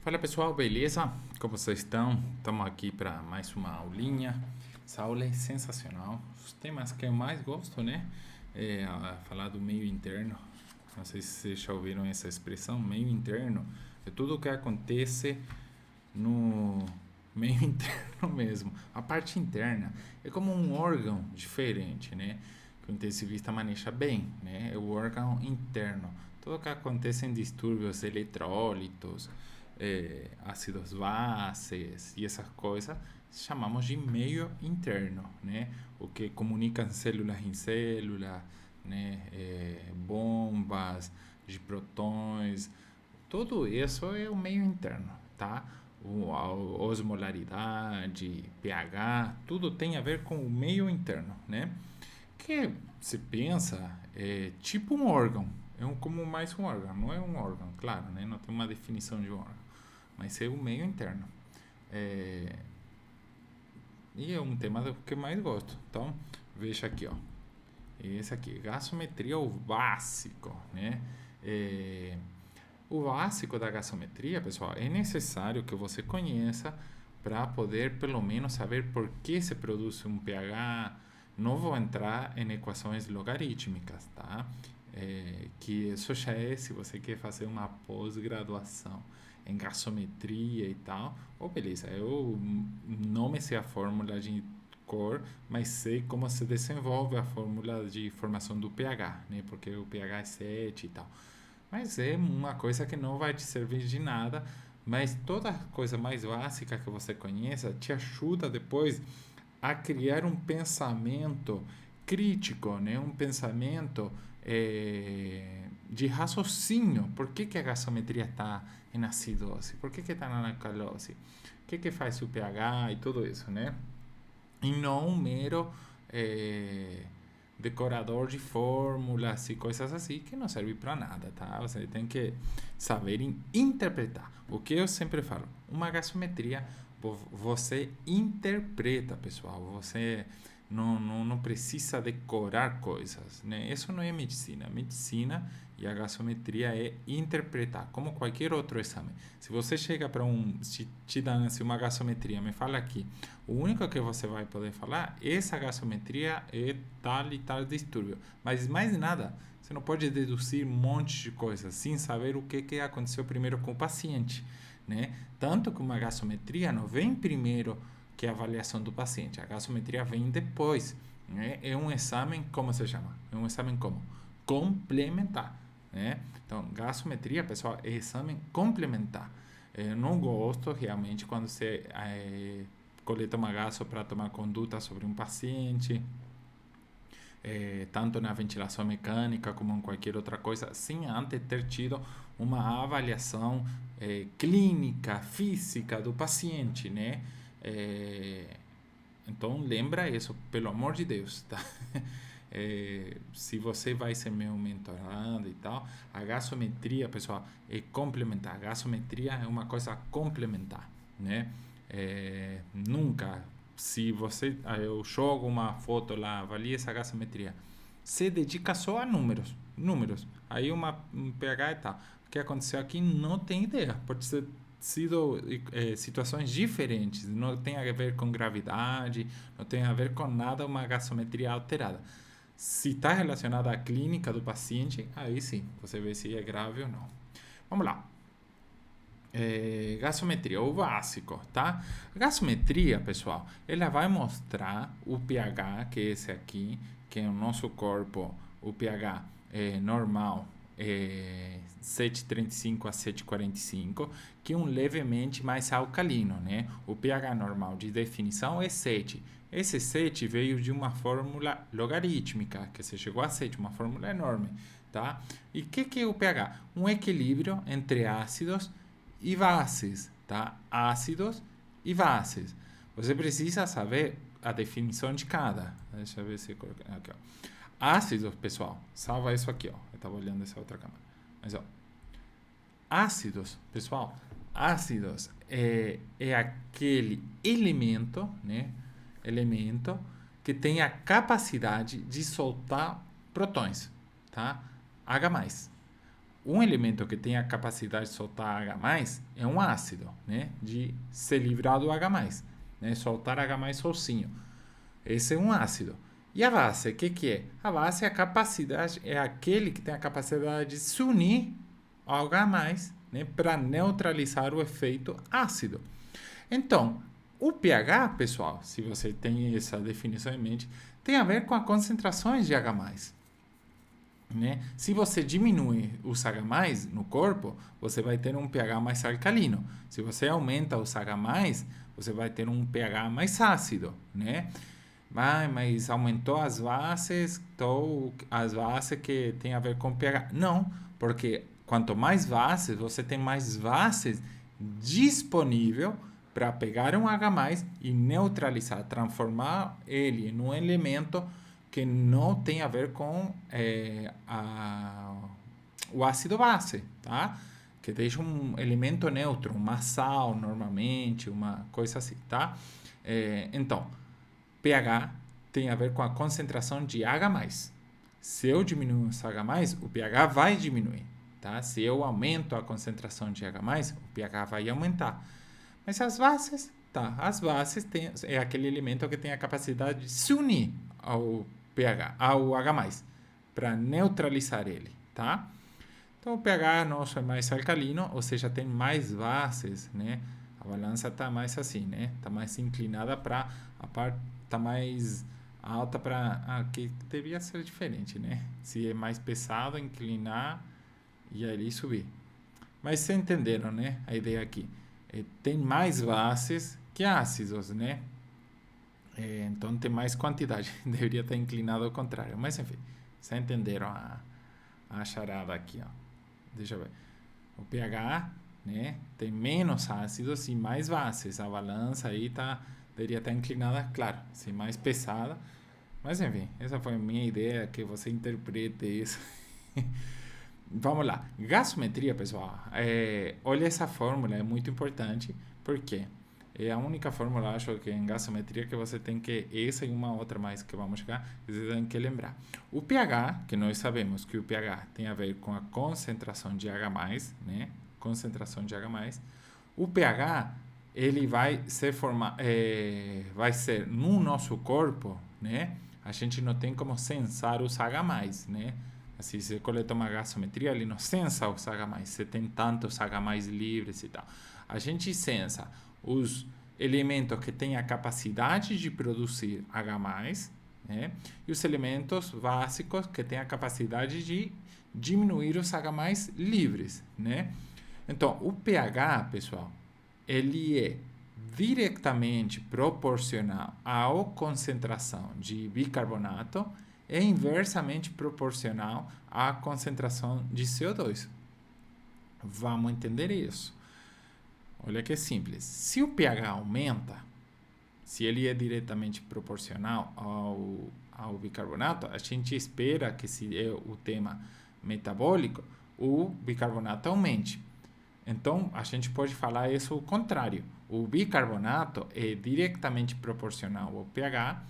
Fala pessoal, beleza? Como vocês estão? Estamos aqui para mais uma aulinha. Essa aula é sensacional. Os temas que eu mais gosto, né? Falar do meio interno. Não sei se vocês já ouviram essa expressão, meio interno. É tudo o que acontece no meio interno mesmo. A parte interna é como um órgão diferente, né? Que o intensivista maneja bem, né? É o órgão interno. Tudo o que acontece em distúrbios eletrólitos, ácidos bases e essas coisas, chamamos de meio interno, né? O que comunica células em células, né? Bombas de prótons, tudo isso é o meio interno, tá? A osmolaridade, pH, tudo tem a ver com o meio interno, né? Que se pensa é tipo um órgão, como mais um órgão, não é um órgão, claro, né? Não tem uma definição de órgão, mas é o meio interno. É, e é um tema que eu mais gosto. Então, veja aqui, ó. Esse aqui, gasometria, o básico, né? O básico da gasometria, pessoal, é necessário que você conheça para poder pelo menos saber por que se produz um pH. Não vou entrar em equações logarítmicas, tá? Que isso já é se você quer fazer uma pós-graduação em gasometria e tal. Beleza, eu não me sei a fórmula de cor, mas sei como se desenvolve a fórmula de formação do pH, né? Porque o pH é 7 e tal. Mas é uma coisa que não vai te servir de nada, mas toda coisa mais básica que você conheça te ajuda depois a criar um pensamento crítico, né? Um pensamento de raciocínio. Por que a gasometria está em acidose? Por que está na alcalose? O que faz o pH e tudo isso, né? E não um mero decorador de fórmulas e coisas assim que não serve para nada, tá? Você tem que saber interpretar. O que eu sempre falo, uma gasometria você interpreta, pessoal. Você não precisa decorar coisas, né? Isso não é medicina. Medicina e a gasometria é interpretar, como qualquer outro exame. Se você chega para se te dão assim, uma gasometria, me fala aqui, o único que você vai poder falar, essa gasometria é tal e tal distúrbio. Mas mais nada, você não pode deduzir um monte de coisas sem saber o que aconteceu primeiro com o paciente, né? Tanto que uma gasometria não vem primeiro que a avaliação do paciente. A gasometria vem depois, né? É um exame, como se chama? É um exame como? Complementar, né? Então, gasometria, pessoal, é exame complementar. Eu não gosto realmente quando você coleta uma gaso para tomar conduta sobre um paciente, tanto na ventilação mecânica como em qualquer outra coisa, sem antes ter tido uma avaliação clínica, física do paciente, né? Então, lembra isso, pelo amor de Deus, tá? Se você vai ser meu mentorando e tal, a gasometria, pessoal, é complementar. A gasometria é uma coisa complementar, né? Nunca, se você, eu jogo uma foto lá, avalia essa gasometria, se dedica só a números. Aí um pH e tal. O que aconteceu aqui não tem ideia. Pode ser sido situações diferentes, não tem a ver com gravidade, não tem a ver com nada uma gasometria alterada. Se está relacionada à clínica do paciente, aí sim, você vê se é grave ou não. Vamos lá. Gasometria, o básico, tá? A gasometria, pessoal, ela vai mostrar o pH, que é esse aqui, que é o nosso corpo, o pH normal, 7,35 a 7,45, que é um levemente mais alcalino, né? O pH normal de definição é 7. Esse 7 veio de uma fórmula logarítmica, que se chegou a 7, uma fórmula enorme, tá? E o que é o pH? Um equilíbrio entre ácidos e bases, tá? Ácidos e bases. Você precisa saber a definição de cada. Deixa eu ver se eu coloquei aqui, ó. Ácidos, pessoal, salva isso aqui, ó. Eu estava olhando essa outra câmera. Mas, ó, ácidos, pessoal, ácidos é aquele elemento, né? Elemento que tem a capacidade de soltar prótons, tá? H+. um elemento que tem a capacidade de soltar H+, é um ácido, né? De se livrar do H+, né? Soltar H+ sozinho. Esse é um ácido. E a base, o que é? A base é a capacidade, é aquele que tem a capacidade de se unir ao H+, né? Para neutralizar o efeito ácido. Então, o pH, pessoal, se você tem essa definição em mente, tem a ver com as concentrações de H+. Né? Se você diminui os H+ no corpo, você vai ter um pH mais alcalino. Se você aumenta os H+, você vai ter um pH mais ácido, né? Mas aumentou as bases, então as bases que tem a ver com pH. Não, porque quanto mais bases, você tem mais bases disponível para pegar um H+ e neutralizar, transformar ele num elemento que não tem a ver com o ácido base, tá? Que deixa um elemento neutro, uma sal normalmente, uma coisa assim, tá? Então, pH tem a ver com a concentração de H+. Se eu diminuo esse H+, o pH vai diminuir, tá? Se eu aumento a concentração de H+, o pH vai aumentar. Mas as bases, tá? As bases é aquele elemento que tem a capacidade de se unir ao pH, ao H+, para neutralizar ele, tá? Então, o pH nosso é mais alcalino, ou seja, tem mais bases, né? A balança está mais assim, né? Está mais inclinada para a parte, está mais alta para que devia ser diferente, né? Se é mais pesado, inclinar e aí subir. Mas vocês entenderam, né? A ideia aqui. Tem mais bases que ácidos, né? Então tem mais quantidade. Deveria estar inclinado ao contrário. Mas enfim, vocês entenderam a charada aqui, ó. Deixa eu ver. O pH, né, tem menos ácidos e mais bases. A balança aí deveria estar inclinada, claro, assim, mais pesada. Mas enfim, essa foi a minha ideia, que você interprete isso. Vamos lá. Gasometria, pessoal. Olha essa fórmula, é muito importante. Por quê? É a única fórmula, acho que em gasometria que você tem que, essa e uma outra mais que vamos chegar, você tem que lembrar. O pH, que nós sabemos que o pH tem a ver com a concentração de H+, né? Concentração de H+. O pH, ele vai vai ser no nosso corpo, né? A gente não tem como sensar os H+, né? Assim, se você coleta uma gasometria, ele não sensa os H+, você tem tantos H+ livres e tal. A gente sensa os elementos que têm a capacidade de produzir H+, né? E os elementos básicos que têm a capacidade de diminuir os H+ livres, né? Então, o pH, pessoal, ele é diretamente proporcional à concentração de bicarbonato e inversamente proporcional à concentração de CO2. Vamos entender isso. Olha que simples. Se o pH aumenta, se ele é diretamente proporcional ao bicarbonato, a gente espera que, se é o tema metabólico, o bicarbonato aumente. Então, a gente pode falar isso o contrário. O bicarbonato é diretamente proporcional ao pH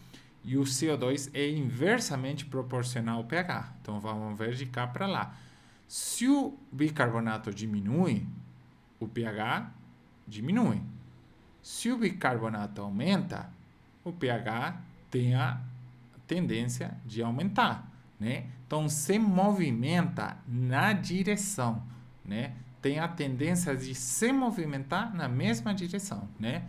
e o CO2 é inversamente proporcional ao pH. Então, vamos ver de cá para lá. Se o bicarbonato diminui, o pH diminui. Se o bicarbonato aumenta, o pH tem a tendência de aumentar, né? Então, se movimenta na direção, né? Tem a tendência de se movimentar na mesma direção, né?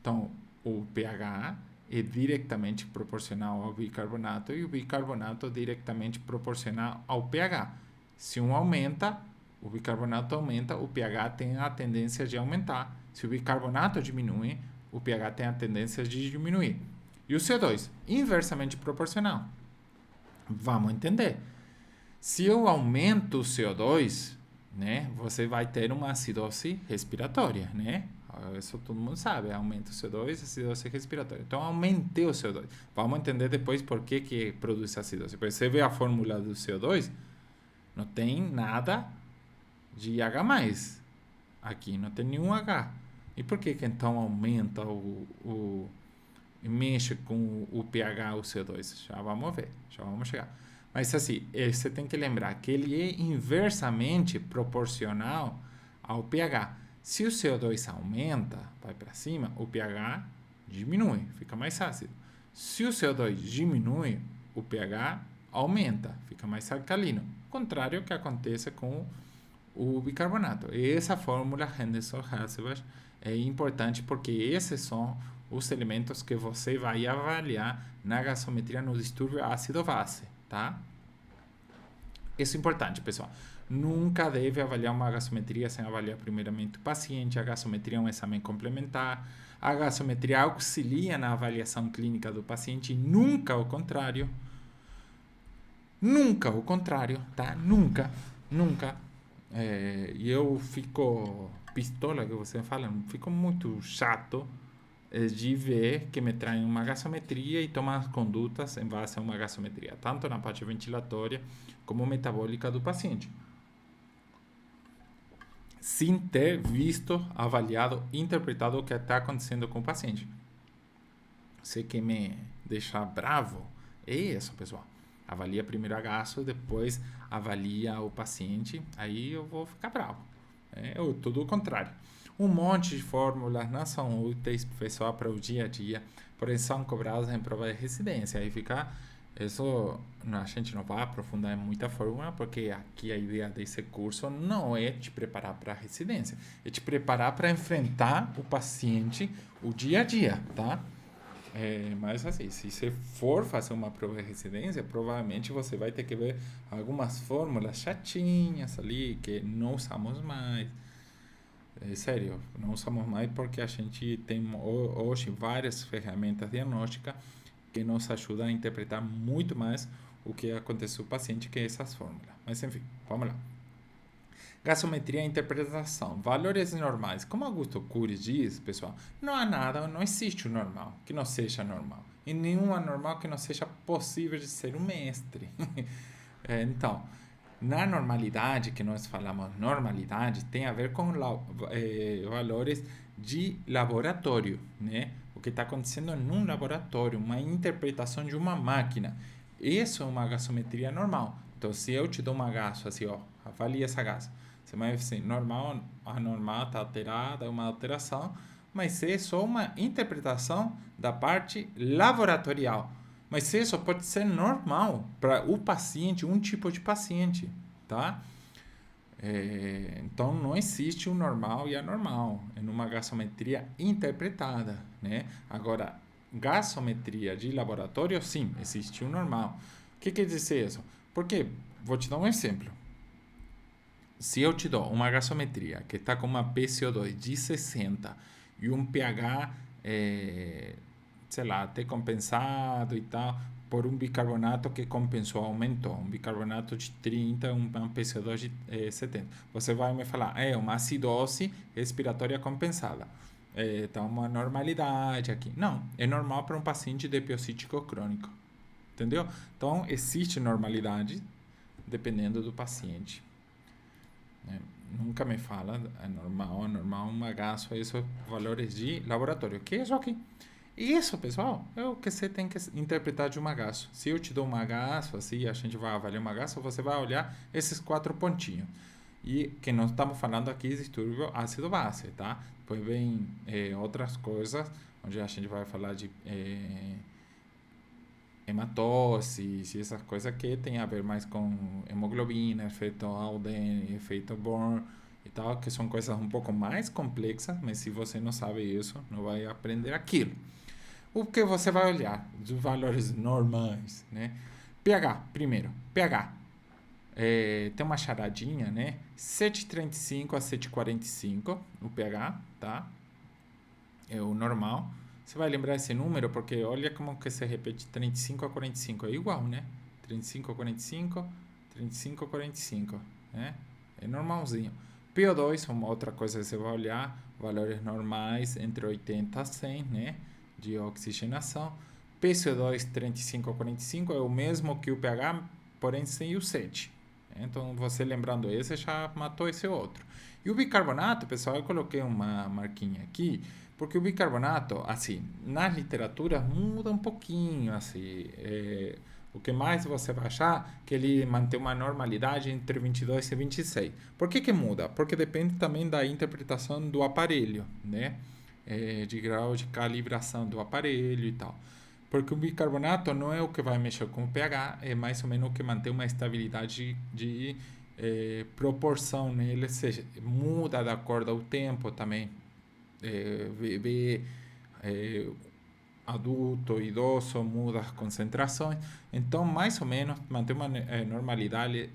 Então, o pH é diretamente proporcional ao bicarbonato e o bicarbonato é diretamente proporcional ao pH. Se um aumenta, o bicarbonato aumenta, o pH tem a tendência de aumentar. Se o bicarbonato diminui, o pH tem a tendência de diminuir. E o CO2? Inversamente proporcional. Vamos entender. Se eu aumento o CO2, né, você vai ter uma acidose respiratória, né? Isso todo mundo sabe, aumenta o CO2, acidose respiratória. Então, aumentei o CO2. Vamos entender depois por que produz acidose. Porque você vê a fórmula do CO2, não tem nada de H+. Aqui não tem nenhum H. E por que então aumenta mexe com o pH, o CO2? Já vamos ver, já vamos chegar. Mas assim, você tem que lembrar que ele é inversamente proporcional ao pH. Se o CO2 aumenta, vai para cima, o pH diminui, fica mais ácido. Se o CO2 diminui, o pH aumenta, fica mais alcalino. Contrário ao que acontece com o bicarbonato. E essa fórmula Henderson-Hasselbalch é importante porque esses são os elementos que você vai avaliar na gasometria no distúrbio ácido-base, tá? Isso é importante, pessoal. Nunca deve avaliar uma gasometria sem avaliar primeiramente o paciente. A gasometria é um exame complementar. A gasometria auxilia na avaliação clínica do paciente, nunca o contrário. Nunca o contrário, tá? Nunca, nunca. E eu fico pistola, que você fala, fico muito chato de ver que me traem uma gasometria e tomam as condutas em base a uma gasometria, tanto na parte ventilatória como metabólica do paciente, sem ter visto, avaliado, interpretado o que está acontecendo com o paciente. Você que me deixa bravo, é isso, pessoal. Avalia primeiro a gaso, depois avalia o paciente, aí eu vou ficar bravo. Tudo o contrário. Um monte de fórmulas não são úteis, pessoal, para o dia a dia, porém são cobradas em prova de residência. Aí fica, isso a gente não vai aprofundar em muita fórmula, porque aqui a ideia desse curso não é te preparar para a residência, é te preparar para enfrentar o paciente o dia a dia, tá? Mas assim, se você for fazer uma prova de residência, provavelmente você vai ter que ver algumas fórmulas chatinhas ali que não usamos mais. Sério, não usamos mais porque a gente tem hoje várias ferramentas diagnósticas que nos ajudam a interpretar muito mais o que acontece com o paciente que essas fórmulas. Mas enfim, vamos lá. Gasometria e interpretação. Valores normais. Como Augusto Cury diz, pessoal, não há nada, não existe o normal que não seja normal. E nenhum anormal que não seja possível de ser um mestre. Então, na normalidade, que nós falamos normalidade, tem a ver com valores de laboratório, né? O que está acontecendo num laboratório, uma interpretação de uma máquina. Isso é uma gasometria normal. Então, se eu te dou uma gaso, assim, ó, avalie essa gaso. Você vai dizer, normal, anormal, está alterada, é uma alteração, mas é só uma interpretação da parte laboratorial. Mas isso pode ser normal para o paciente, um tipo de paciente, tá? Então, não existe o normal e anormal em uma gasometria interpretada, né? Agora, gasometria de laboratório, sim, existe o normal. O que quer dizer isso? Porque, vou te dar um exemplo. Se eu te dou uma gasometria que está com uma PCO2 de 60 e um pH, sei lá, até compensado e tal, por um bicarbonato que compensou, aumentou, um bicarbonato de 30, um PCO2 de 70. Você vai me falar, é uma acidose respiratória compensada. Tá uma normalidade aqui. Não, é normal para um paciente depiocítico crônico. Entendeu? Então, existe normalidade dependendo do paciente. Nunca me fala anormal, uma gaso, isso valores de laboratório. Que é isso aqui? E isso, pessoal, é o que você tem que interpretar de uma gaso. Se eu te dou uma gaso, assim, a gente vai avaliar uma gaso, você vai olhar esses 4 pontinhos. E que nós estamos falando aqui de distúrbio ácido-base, tá? Depois vem outras coisas, onde a gente vai falar de hematose e essas coisas que tem a ver mais com hemoglobina, efeito Alden, efeito Bohr e tal, que são coisas um pouco mais complexas, mas se você não sabe isso, não vai aprender aquilo. O que você vai olhar? Os valores normais, né? pH, primeiro. pH. Tem uma charadinha, né? 7,35 a 7,45 o pH, tá? É o normal. Você vai lembrar esse número porque olha como que se repete 35 a 45. É igual, né? 35 a 45, 35 a 45, né? É normalzinho. PO2 é uma outra coisa que você vai olhar. Valores normais entre 80 a 100, né? De oxigenação. PCO2 35 a 45 é o mesmo que o pH, porém sem o 7. Então, você lembrando esse, já matou esse outro. E o bicarbonato, pessoal, eu coloquei uma marquinha aqui, porque o bicarbonato, assim, na literatura muda um pouquinho, assim. O que mais você vai achar que ele mantém uma normalidade entre 22 e 26. Por que muda? Porque depende também da interpretação do aparelho, né? De grau de calibração do aparelho e tal. Porque o bicarbonato não é o que vai mexer com o pH, é mais ou menos o que mantém uma estabilidade de proporção nele, seja, muda de acordo ao tempo também. Bebê, adulto, idoso, muda as concentrações. Então, mais ou menos, mantém uma normalidade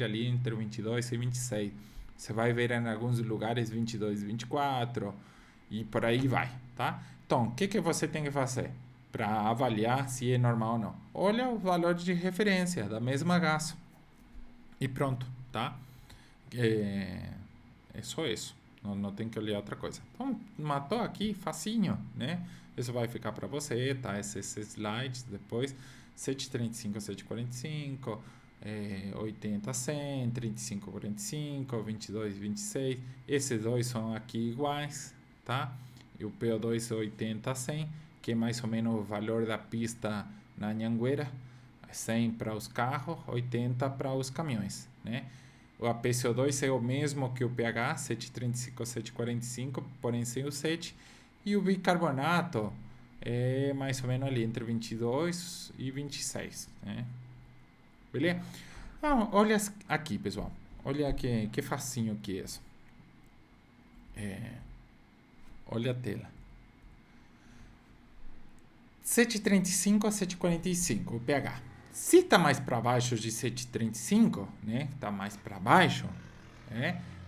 ali entre 22 e 26. Você vai ver em alguns lugares 22 e 24 e por aí vai, tá? Então, o que você tem que fazer para avaliar se é normal ou não? Olha o valor de referência da mesma gasto e pronto, tá? É só isso. Não tem que olhar outra coisa. Então, matou aqui, facinho, né? Isso vai ficar para você, tá? Esses slides depois. 735, 745, 80, 100, 35, 45, 22, 26. Esses dois são aqui iguais, tá? E o PO2 80, 100, que é mais ou menos o valor da pista na Anhanguera. 100 para os carros, 80 para os caminhões, né? O APCO2 é o mesmo que o pH, 735, 745, porém sem o 7. E o bicarbonato é mais ou menos ali entre 22 e 26, né? Beleza? Ah, olha aqui, pessoal. Olha que facinho que é isso. Olha a tela. 735 a 745, o pH. Se está mais para baixo de 735, né? Está mais para baixo,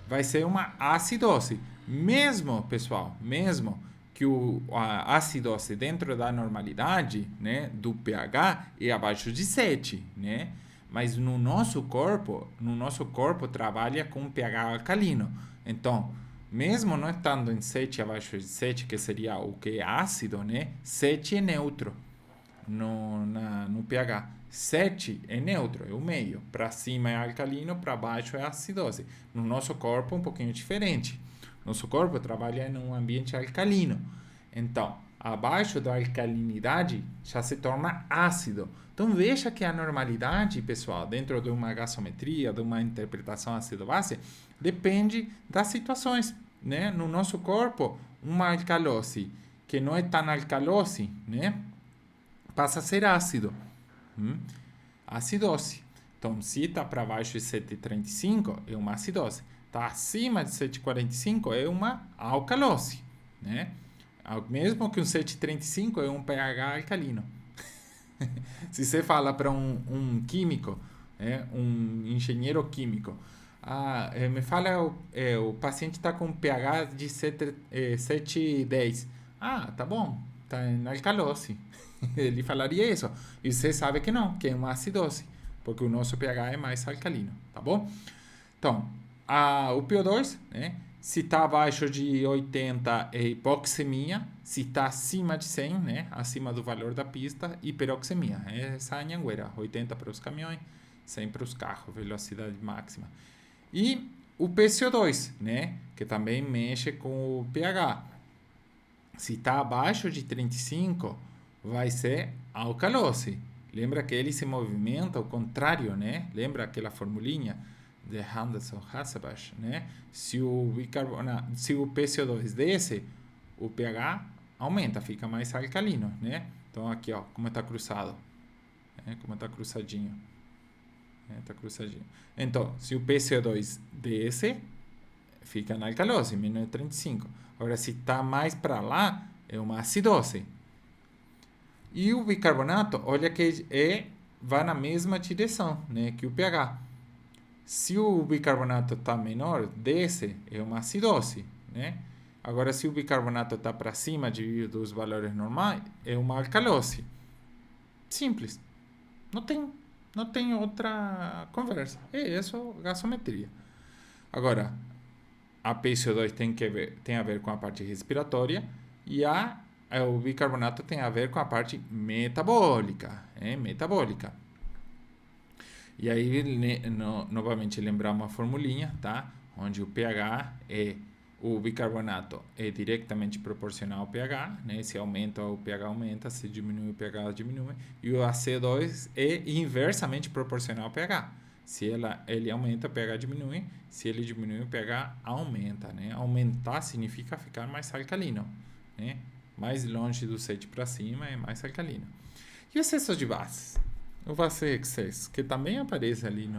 vai ser uma acidose. Mesmo, pessoal, mesmo que a acidose dentro da normalidade, né, do pH é abaixo de 7, né? Mas no nosso corpo trabalha com pH alcalino. Então, mesmo não estando em 7 abaixo de 7, que seria o que é ácido, né? 7 é neutro no pH. 7 é neutro, é o meio. Para cima é alcalino, para baixo é acidose. No nosso corpo é um pouquinho diferente. Nosso corpo trabalha em um ambiente alcalino. Então, abaixo da alcalinidade já se torna ácido. Então, veja que a normalidade, pessoal, dentro de uma gasometria, de uma interpretação ácido-base, depende das situações, né? No nosso corpo, uma alcalose que não é tão alcalose, né? Passa a ser ácido. Acidose. Então, se está para baixo de 7,35, é uma acidose. Está acima de 7,45, é uma alcalose, né? Mesmo que um 7,35 é um pH alcalino. Se você fala para um químico, um engenheiro químico, me fala, o paciente está com pH de 7,10. Tá bom, está na alcalose. Ele falaria isso. E você sabe que não, que é uma acidose, porque o nosso pH é mais alcalino, tá bom? Então, o PO2, né? Se está abaixo de 80 é hipoxemia, se está acima de 100, né? Acima do valor da pista, hiperoxemia. Essa é a Anhanguera, 80 para os caminhões, 100 para os carros, velocidade máxima. E o PCO2, né? Que também mexe com o pH. Se está abaixo de 35, vai ser alcalose. Lembra que ele se movimenta ao contrário, né? Lembra aquela formulinha de Henderson-Hasselbalch, né? Se o PCO2 desce, o pH aumenta, fica mais alcalino, né? Então aqui, ó, como está cruzado, como está cruzadinho, está cruzadinho. Então, se o PCO2 desce, fica na alcalose, menos de 35. Agora, se está mais para lá, é uma acidose. E o bicarbonato, olha que vai na mesma direção, né, que o pH. Se o bicarbonato está menor, desce, é uma acidose, né? Agora, se o bicarbonato está para cima dos valores normais, é uma alcalose. Simples. Não tem outra conversa. É isso, gasometria. Agora, a PCO2 tem a ver com a parte respiratória e o bicarbonato tem a ver com a parte metabólica. Metabólica. E aí, novamente, lembrar uma formulinha, tá? Onde o pH é o bicarbonato é diretamente proporcional ao pH, né? Se aumenta, o pH aumenta, se diminui, o pH diminui. E o AC2 é inversamente proporcional ao pH. Se ele aumenta, o pH diminui. Se ele diminui, o pH aumenta, né? Aumentar significa ficar mais alcalino, né? Mais longe do 7 para cima é mais alcalino. E o excesso de bases? O base excesso, que também aparece ali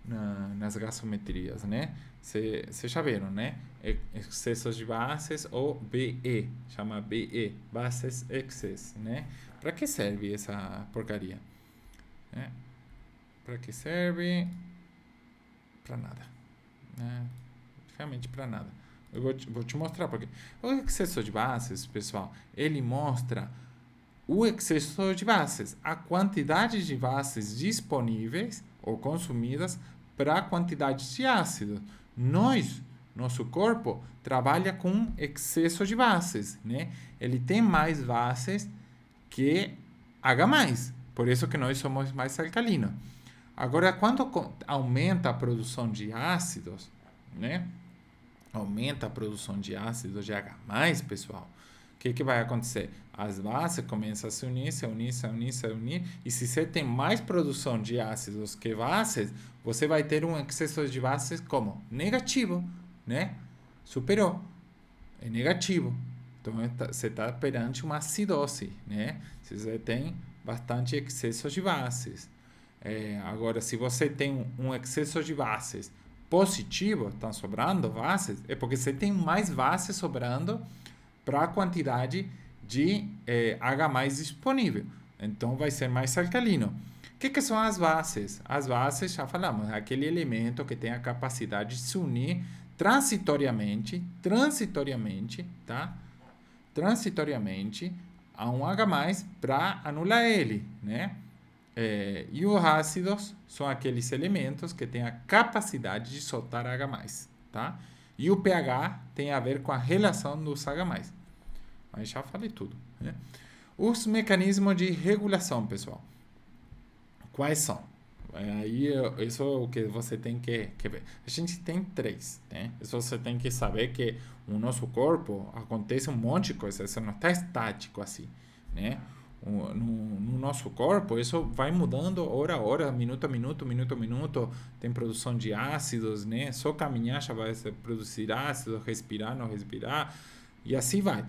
nas gasometrias, né? Vocês já viram, né? Excessos de bases ou BE, chama BE, bases excess, né? Para que serve essa porcaria? Né? Para que serve? Para nada, né? Realmente para nada. Eu vou te mostrar porque o excesso de bases, pessoal, ele mostra o excesso de bases, a quantidade de bases disponíveis ou consumidas para a quantidade de ácido. Nosso corpo trabalha com excesso de bases, né? Ele tem mais bases que H+. Por isso que nós somos mais alcalinos. Agora, quando aumenta a produção de ácidos, né? Aumenta a produção de ácidos de H+, pessoal, o que vai acontecer? As bases começam a se unir, e se você tem mais produção de ácidos que bases, você vai ter um excesso de bases como? Negativo, né? Superou. É negativo. Então, você está perante uma acidose, né? Se você tem bastante excesso de bases. Agora, se você tem um excesso de bases positivo, estão sobrando bases, é porque você tem mais bases sobrando para a quantidade de H+ disponível. Então, vai ser mais alcalino. O que são as bases? As bases, já falamos, é aquele elemento que tem a capacidade de se unir transitoriamente, tá? Transitoriamente a um H+ para anular ele, né? E os ácidos são aqueles elementos que têm a capacidade de soltar H+, tá? E o pH tem a ver com a relação dos H+. Mas já falei tudo, né? Os mecanismos de regulação, pessoal. Quais são? Isso é o que você tem que ver. A gente tem 3, né? Isso você tem que saber que o nosso corpo acontece um monte de coisa. Isso não está estático assim, né? No nosso corpo, isso vai mudando hora a hora, minuto a minuto. Tem produção de ácidos, né? Só caminhar já vai produzir ácidos, respirar, não respirar, e assim vai.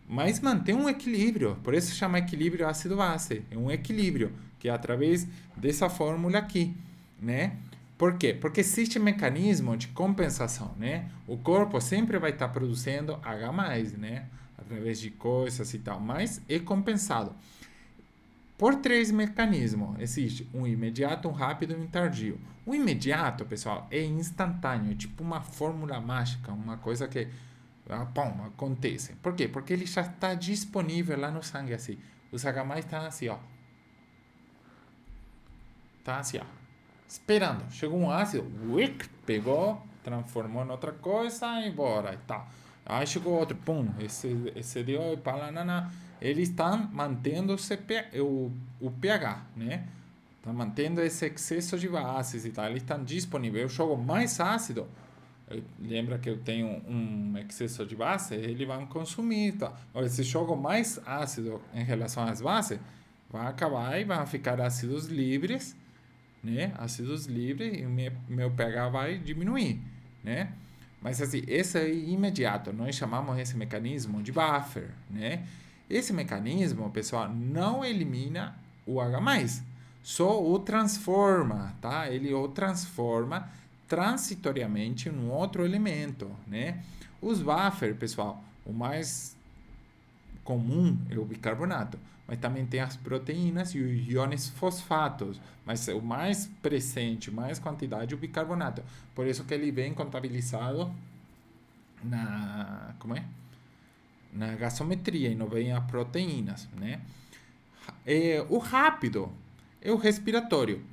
Mas mantém um equilíbrio, por isso chama equilíbrio ácido-base. É um equilíbrio que é através dessa fórmula aqui, né? Por quê? Porque existe mecanismo de compensação, né? O corpo sempre vai estar produzindo H+, né? Através de coisas e tal, mas é compensado por 3 mecanismos. Existe um imediato, um rápido e um tardio. O imediato, pessoal, é instantâneo, é tipo uma fórmula mágica, uma coisa que acontece. Por quê? Porque ele já está disponível lá no sangue assim. Os H+ estão assim, ó. Tá assim, ó. Esperando. Chegou um ácido, pegou, transformou em outra coisa e bora e tal. Aí chegou outro, pum, excedeu e pá, eles estão mantendo o pH, né? Estão mantendo esse excesso de bases e tal. Eles estão disponíveis. Eu jogo mais ácido. Lembra que eu tenho um excesso de base? Eles vão consumir. Tá? Agora, se jogo mais ácido em relação às bases, vai acabar e vão ficar ácidos livres, né? Ácidos livres e meu pH vai diminuir, né? Mas assim, esse é imediato. Nós chamamos esse mecanismo de buffer, né? Esse mecanismo, pessoal, não elimina o H+, só o transforma, tá? Ele o transforma transitoriamente em um outro elemento, né? Os buffer, pessoal, o mais comum é o bicarbonato, mas também tem as proteínas e os íons fosfatos, mas o mais presente, mais quantidade é o bicarbonato. Por isso que ele vem contabilizado na gasometria e não vem as proteínas, né? O rápido é o respiratório,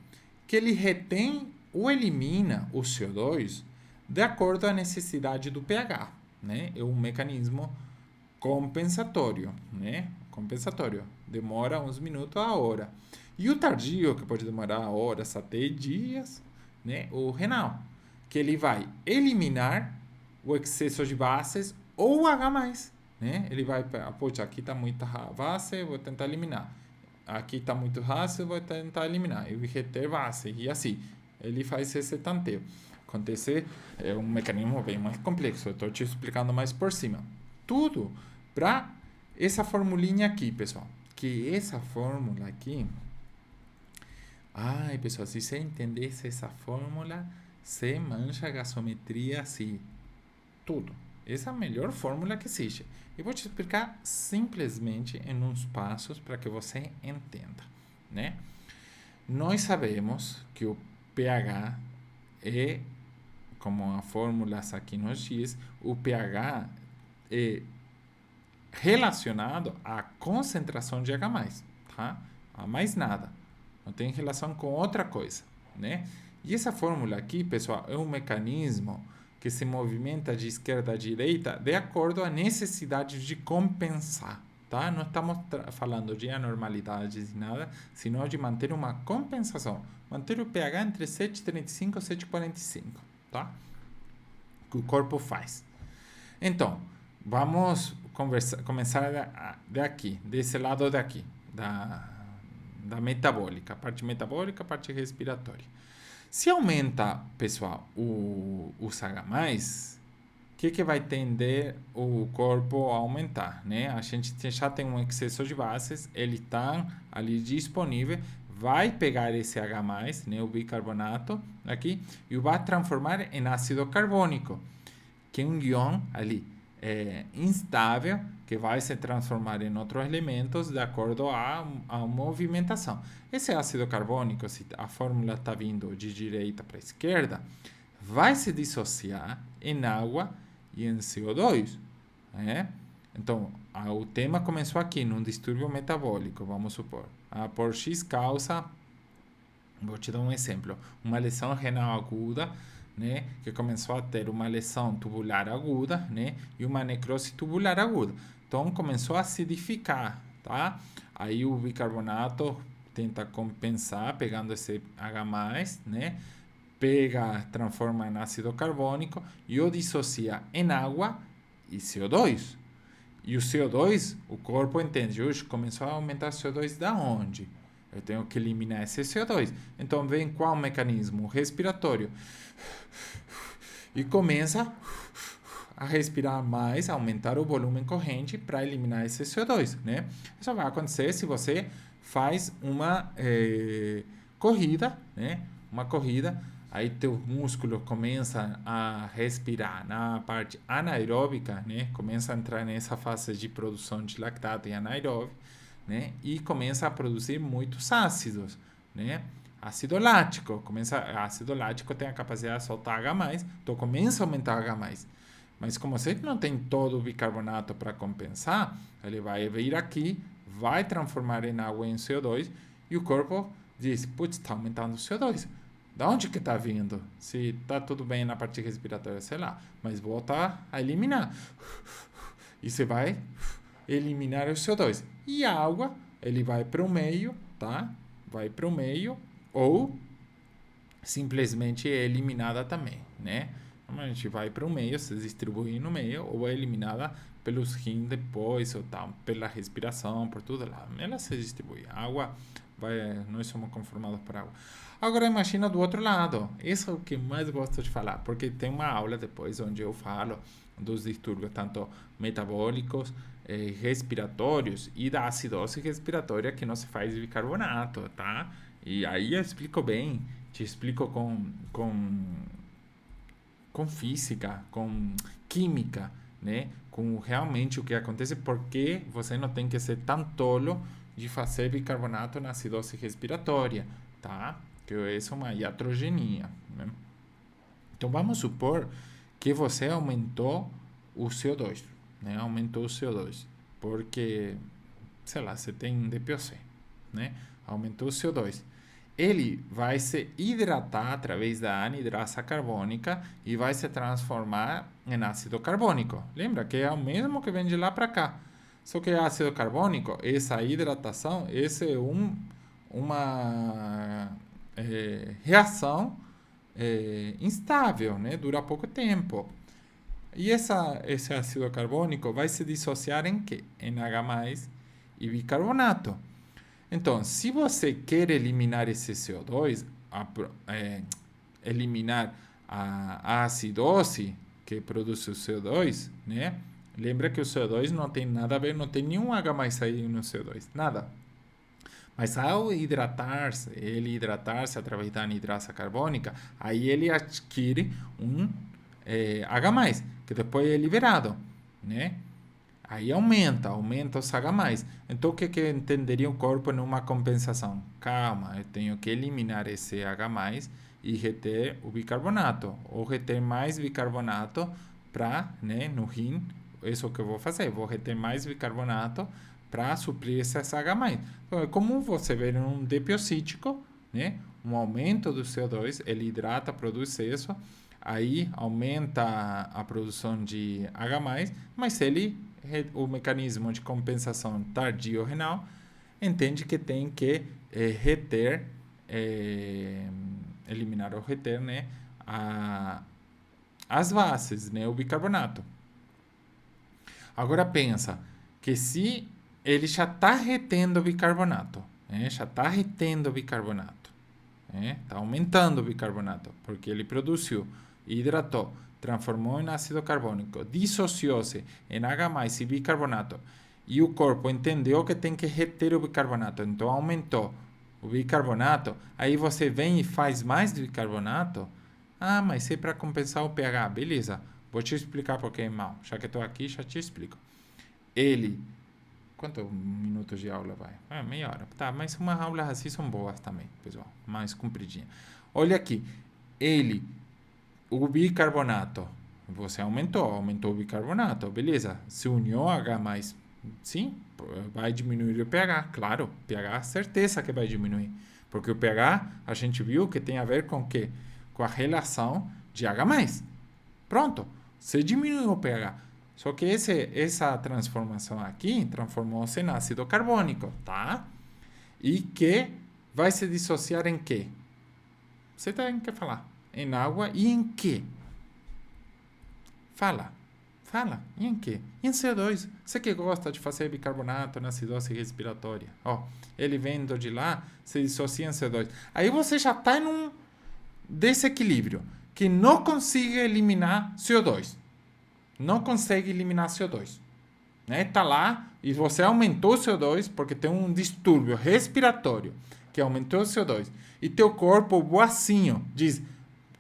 que ele retém ou elimina o CO2 de acordo à necessidade do pH, né? É um mecanismo compensatório, né? Compensatório. Demora uns minutos a hora. E o tardio, que pode demorar horas até dias, né? O renal, que ele vai eliminar o excesso de bases ou o H+, né? Ele vai, poxa, aqui está muita base, vou tentar eliminar. Aqui está muito ácido, vou tentar eliminar. E reter base, e assim. Ele faz esse tanteio. Acontece, é um mecanismo bem mais complexo. Eu estou te explicando mais por cima. Tudo para essa formulinha aqui, pessoal. Que essa fórmula aqui... Ai, pessoal, se você entendesse essa fórmula, você mancha a gasometria assim. Tudo. Essa é a melhor fórmula que existe. Eu vou te explicar simplesmente em uns passos para que você entenda, né? Nós sabemos que o pH é, como a fórmula aqui nos diz, o pH é relacionado à concentração de H+, tá? A mais nada. Não tem relação com outra coisa, né? E essa fórmula aqui, pessoal, é um mecanismo que se movimenta de esquerda a direita de acordo à necessidade de compensar, tá? Não estamos falando de anormalidades e nada, senão de manter uma compensação. Manter o pH entre 7,35 e 7,45, tá? Que o corpo faz. Então, vamos começar daqui, desse lado daqui, da metabólica, parte metabólica, parte respiratória. Se aumenta, pessoal, os H+, o que vai tender o corpo a aumentar, né? A gente já tem um excesso de bases, ele está ali disponível, vai pegar esse H+, né, o bicarbonato aqui, e vai transformar em ácido carbônico, que é um íon ali instável, que vai se transformar em outros elementos de acordo à movimentação. Esse ácido carbônico, se a fórmula está vindo de direita para esquerda, vai se dissociar em água e em CO2. Né? Então, o tema começou aqui, num distúrbio metabólico, vamos supor. Por X causa, vou te dar um exemplo, uma lesão renal aguda, né, que começou a ter uma lesão tubular aguda, né, e uma necrose tubular aguda. Então, começou a acidificar, tá? Aí o bicarbonato tenta compensar, pegando esse H+, né, transforma em ácido carbônico e o dissocia em água e CO2. E o CO2, o corpo entende, começou a aumentar o CO2 da onde? Eu tenho que eliminar esse CO2. Então, vem qual mecanismo? Respiratório. E começa a respirar mais, aumentar o volume corrente para eliminar esse CO2, né? Isso vai acontecer se você faz uma corrida, né? Uma corrida, aí teu músculo começa a respirar na parte anaeróbica, né? Começa a entrar nessa fase de produção de lactato e anaeróbico, né? E começa a produzir muitos ácidos, né? Ácido lático, ácido lático tem a capacidade de soltar H+, então começa a aumentar H+. Mas como você não tem todo o bicarbonato para compensar, ele vai vir aqui, vai transformar em água em CO2 e o corpo diz, putz, está aumentando o CO2. Da onde que está vindo? Se está tudo bem na parte respiratória, sei lá, mas volta a eliminar. E você vai eliminar o CO2. E a água, ele vai para o meio, tá? Vai para o meio ou simplesmente é eliminada também, né? A gente vai para o meio, se distribui no meio ou é eliminada pelos rins depois ou tal, pela respiração, por tudo lá. Ela se distribui. A água nós somos conformados por água. Agora imagina do outro lado. Isso é o que mais gosto de falar, porque tem uma aula depois onde eu falo dos distúrbios tanto metabólicos, respiratórios e da acidose respiratória que não se faz de bicarbonato, tá? E aí eu explico bem, te explico com física, com química, né? Com realmente o que acontece, porque você não tem que ser tão tolo de fazer bicarbonato na acidose respiratória, tá? Que essa é uma iatrogenia, né? Então vamos supor que você aumentou o CO2, né? Aumentou o CO2, porque, sei lá, você tem DPOC, né? Aumentou o CO2. Ele vai se hidratar através da anidrasa carbônica e vai se transformar em ácido carbônico. Lembra que é o mesmo que vem de lá para cá. Só que ácido carbônico, essa hidratação, essa é uma reação instável, né? Dura pouco tempo. E esse ácido carbônico vai se dissociar em quê? Em H+ e bicarbonato. Então, se você quer eliminar esse CO2, eliminar a acidose que produz o CO2, né? Lembra que o CO2 não tem nada a ver, não tem nenhum H+ aí no CO2, nada. Mas ao ele hidratar-se através da anidrase carbônica, aí ele adquire um H+, que depois é liberado, né? Aí aumenta os H+. Então, o que entenderia o corpo numa compensação? Calma, eu tenho que eliminar esse H+, e reter o bicarbonato, ou reter mais bicarbonato para, né, no rim, isso que eu vou fazer, vou reter mais bicarbonato para suprir esse H+. Então, é comum você ver um depiocítico, né, um aumento do CO2, ele hidrata, produz isso, aí aumenta a produção de H+, mas o mecanismo de compensação tardio-renal entende que tem que reter, eliminar ou reter, né, as bases, né, o bicarbonato. Agora pensa que se ele já está retendo bicarbonato, né, já está retendo bicarbonato, está aumentando o bicarbonato, porque ele produziu, hidratou, transformou em ácido carbônico, dissociou-se em H+ e bicarbonato, e o corpo entendeu que tem que reter o bicarbonato, então aumentou o bicarbonato, aí você vem e faz mais bicarbonato, mas é para compensar o pH, beleza, vou te explicar porque é mal, já que estou aqui, já te explico. Quantos minutos de aula vai? Meia hora, tá, mas umas aulas assim são boas também, pessoal, mais compridinha. Olha aqui, o bicarbonato, você aumentou o bicarbonato, beleza, se uniu a H+, sim, vai diminuir o pH, claro, pH, certeza que vai diminuir, porque o pH, a gente viu que tem a ver com o quê? Com a relação de H+. Pronto, você diminuiu o pH, só que essa transformação aqui, transformou-se em ácido carbônico, tá? E que vai se dissociar em quê? Você tem que falar. Em água e em quê? Fala. E em quê? Em CO2. Você que gosta de fazer bicarbonato na acidose respiratória. Ele vendo de lá, se dissocia em CO2. Aí você já está em um desequilíbrio que não consegue eliminar CO2. Não consegue eliminar CO2. Né? Tá lá e você aumentou o CO2 porque tem um distúrbio respiratório que aumentou o CO2. E teu corpo, boacinho, diz: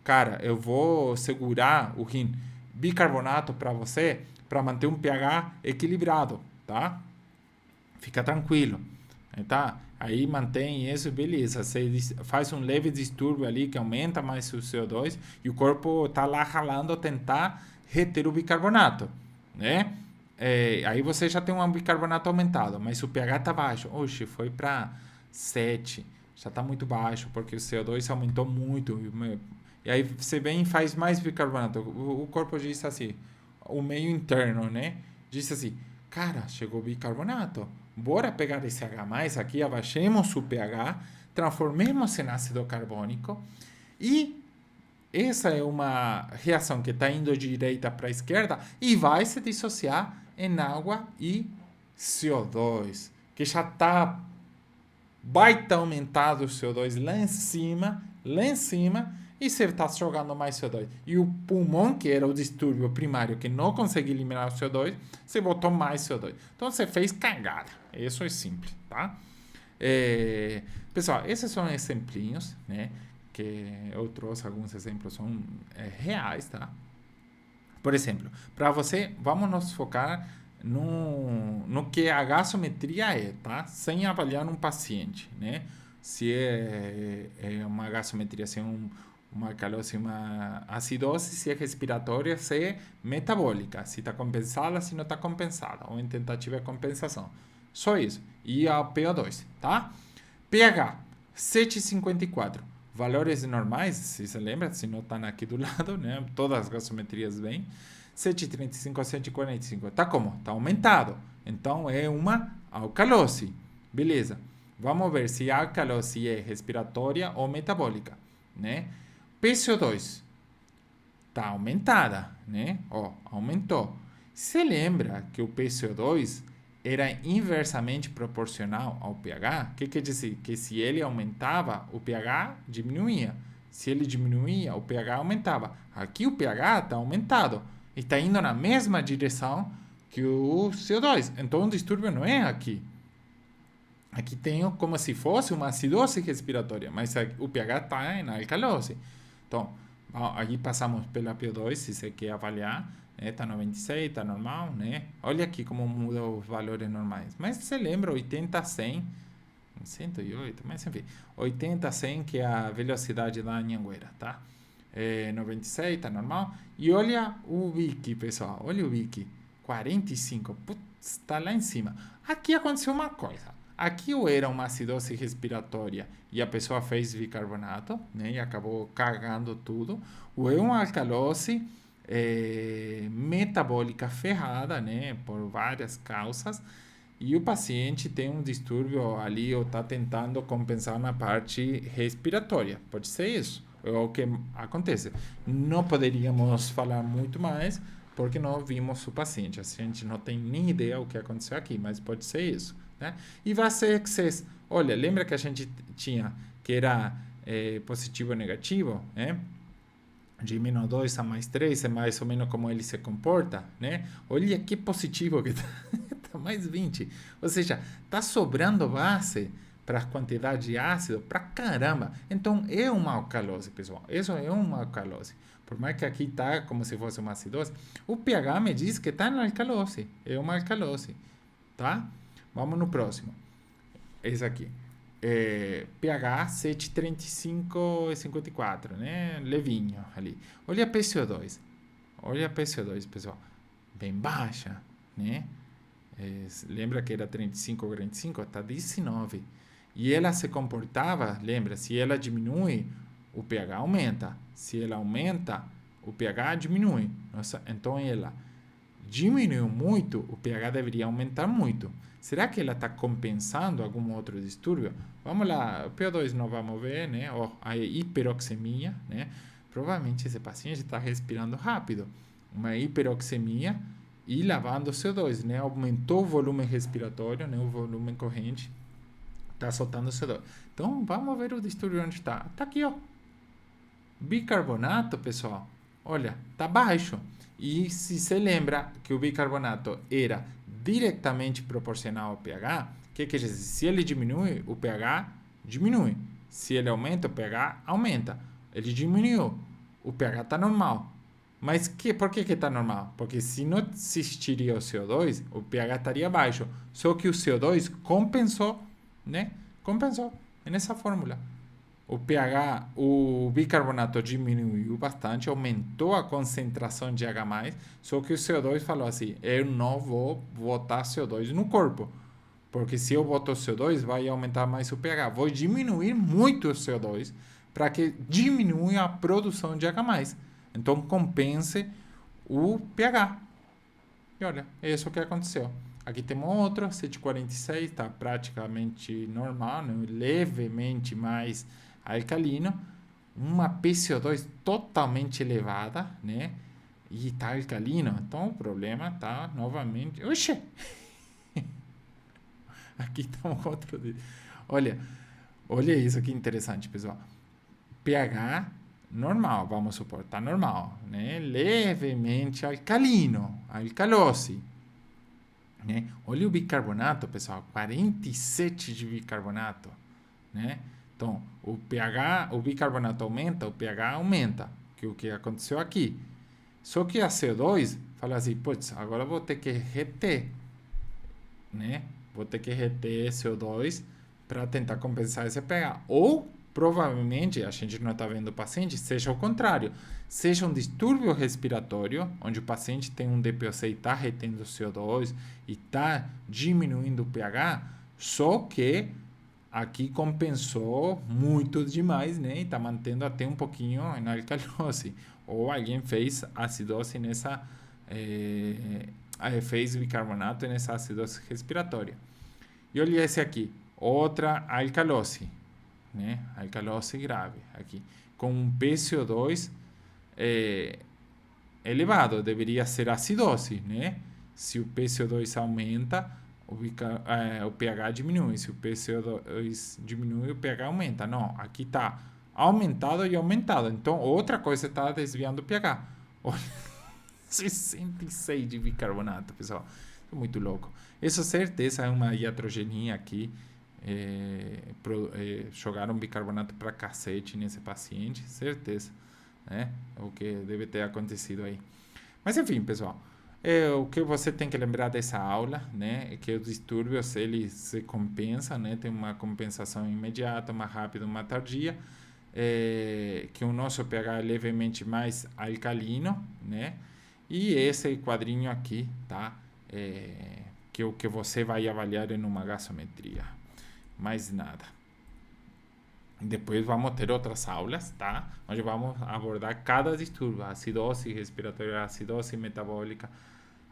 cara, eu vou segurar o rim bicarbonato para você, para manter um pH equilibrado, tá? Fica tranquilo, tá? Aí mantém isso, beleza. Você faz um leve distúrbio ali que aumenta mais o CO2 e o corpo tá lá ralando tentar reter o bicarbonato, né? Aí você já tem um bicarbonato aumentado, mas o pH tá baixo. Oxe, foi para 7, já tá muito baixo, porque o CO2 aumentou muito. E aí você vem e faz mais bicarbonato. O corpo diz assim, o meio interno, né? Diz assim, cara, chegou o bicarbonato. Bora pegar esse H+ aqui, abaixemos o pH, transformemos em ácido carbônico. E essa é uma reação que está indo de direita para a esquerda e vai se dissociar em água e CO2, que já está baita aumentado o CO2 lá em cima, e você está jogando mais CO2. E o pulmão, que era o distúrbio primário, que não consegue eliminar o CO2, você botou mais CO2. Então, você fez cagada. Isso é simples, tá? Pessoal, esses são exemplinhos, né? Que eu trouxe alguns exemplos, são reais, tá? Por exemplo, para você, vamos nos focar no que a gasometria é, tá? Sem avaliar um paciente, né? Se é uma gasometria, se é uma calose, uma acidose, se é respiratória, se é metabólica, se está compensada, se não está compensada, ou em tentativa de compensação. Só isso. E a PO2, tá? pH, 7,54. Valores normais, se você lembra, se não está aqui do lado, né? Todas as gasometrias vêm. 7,35 a 7,45. Tá como? Tá aumentado. Então, é uma alcalose. Beleza. Vamos ver se a alcalose é respiratória ou metabólica, né? PCO2. está aumentada, né? Ó, aumentou. Você lembra que o PCO2 era inversamente proporcional ao pH? O que quer dizer? Que se ele aumentava, o pH diminuía. Se ele diminuía, o pH aumentava. Aqui o pH está aumentado e está indo na mesma direção que o CO2. Então o distúrbio não é aqui. Aqui tem como se fosse uma acidose respiratória, mas o pH está na alcalose. Então, aqui passamos pela PO2, se você quer avaliar, está 96, está normal, né? Olha aqui como muda os valores normais. Mas você lembra 80 a 100, 108, mas enfim, 80 a 100 que é a velocidade da Anhanguera, tá? 96, está normal. E olha o Vicky, pessoal, olha o Vicky, 45, putz, está lá em cima. Aqui aconteceu uma coisa. Aqui ou era uma acidose respiratória e a pessoa fez bicarbonato, né, e acabou cagando tudo, ou é uma alcalose metabólica ferrada, né, por várias causas, e o paciente tem um distúrbio ali ou está tentando compensar na parte respiratória. Pode ser isso, é o que acontece. Não poderíamos falar muito mais, porque não vimos o paciente. A gente não tem nem ideia o que aconteceu aqui, mas pode ser isso, né? E vai ser excess. Olha, lembra que a gente tinha que era positivo ou negativo, né? De menos 2 a mais 3 é mais ou menos como ele se comporta, né? Olha que positivo que tá mais 20. Ou seja, tá sobrando base para a quantidade de ácido para caramba. Então é uma alcalose, pessoal. Isso é uma alcalose. Por mais que aqui tá como se fosse uma acidose, o pH me diz que está na alcalose. É uma alcalose, tá? Vamos no próximo. Esse aqui. pH 7,35,54, né? Levinho ali. Olha a PCO2. Olha a PCO2, pessoal. Bem baixa, né? Lembra que era 35 ou 45? Está 19. E ela se comportava, lembra, se ela diminui, o pH aumenta. Se ela aumenta, o pH diminui. Nossa, então ela diminuiu muito, o pH deveria aumentar muito. Será que ela está compensando algum outro distúrbio? Vamos lá, o PO2 não vamos ver, né? A hiperoxemia, né? Provavelmente esse paciente está respirando rápido. Uma hiperoxemia e lavando CO2, né? Aumentou o volume respiratório, né? O volume corrente. Está soltando CO2. Então, vamos ver o distúrbio onde está. Está aqui, ó. Bicarbonato, pessoal. Olha, está baixo. E se você lembra que o bicarbonato era diretamente proporcional ao pH, o que quer dizer? Se ele diminui, o pH diminui. Se ele aumenta, o pH aumenta. Ele diminuiu, o pH está normal. Mas por que está normal? Porque se não existiria o CO2, o pH estaria baixo. Só que o CO2 compensou, né? Compensou. É nessa fórmula. O pH, o bicarbonato diminuiu bastante, aumentou a concentração de H+, só que o CO2 falou assim, eu não vou botar CO2 no corpo, porque se eu botar CO2 vai aumentar mais o pH. Vou diminuir muito o CO2 para que diminua a produção de H+. Então compense o pH. E olha, é isso que aconteceu. Aqui temos outro, 746, está praticamente normal, né? Levemente mais alcalino. Uma PCO2 totalmente elevada, né? E está alcalino. Então o problema está novamente... Oxê! Aqui está um outro... Olha isso que interessante, pessoal. pH normal, vamos supor, está normal, né? Levemente alcalino, alcalose. Né? Olha o bicarbonato, pessoal, 47 de bicarbonato, né? Então, o pH, o bicarbonato aumenta, o pH aumenta, que é o que aconteceu aqui. Só que a CO2 fala assim, putz, agora eu vou ter que reter, né? Vou ter que reter CO2 para tentar compensar esse pH. Ou, provavelmente, a gente não está vendo o paciente, seja o contrário. Seja um distúrbio respiratório, onde o paciente tem um DPOC e está retendo CO2 e está diminuindo o pH, só que aqui compensou muito demais, né? E está mantendo até um pouquinho na alcalose. Ou alguém fez acidose nessa... fez bicarbonato nessa acidose respiratória. E olha esse aqui, outra alcalose, né? Alcalose grave aqui, com um PCO2 elevado, deveria ser acidose, né? Se o PCO2 aumenta, o pH diminui. Se o PCO2 diminui, o pH aumenta. Não, aqui está aumentado e aumentado. Então, outra coisa está desviando o pH. 66 de bicarbonato, pessoal. É muito louco. Isso, certeza, é uma iatrogenia aqui. Jogaram bicarbonato para cacete nesse paciente, certeza, né? O que deve ter acontecido aí. Mas enfim, pessoal, o que você tem que lembrar dessa aula, né, é que os distúrbios eles se compensam, né? Tem uma compensação imediata, uma rápida, uma tardia, que o nosso pH é levemente mais alcalino, né? E esse quadrinho aqui, tá? Que é o que você vai avaliar em uma gasometria. Mais nada. Depois vamos ter outras aulas, tá? Onde vamos abordar cada distúrbio: acidose respiratória, acidose metabólica,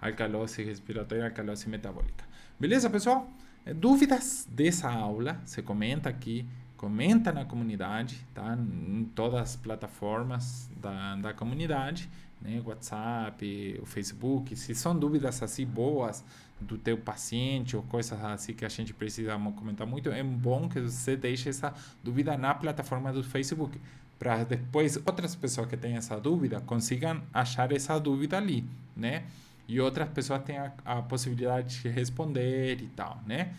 alcalose respiratória, alcalose metabólica. Beleza, pessoal? Dúvidas dessa aula, você comenta aqui, comenta na comunidade, tá? Em todas as plataformas da comunidade, né? WhatsApp, o Facebook. Se são dúvidas assim boas do teu paciente ou coisas assim que a gente precisa comentar muito, é bom que você deixe essa dúvida na plataforma do Facebook, para depois outras pessoas que têm essa dúvida consigam achar essa dúvida ali, né? E outras pessoas têm a possibilidade de responder e tal, né?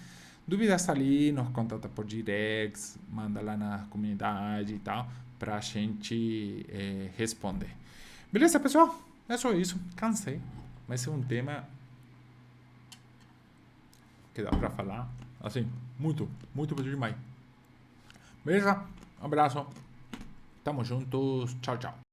Dúvidas ali, nos contata por directs, manda lá na comunidade e tal, para a gente responder. Beleza, pessoal? É só isso. Cansei. Mas é um tema que dá pra falar, assim, muito demais. Beleza? Um abraço. Tamo juntos. Tchau, tchau.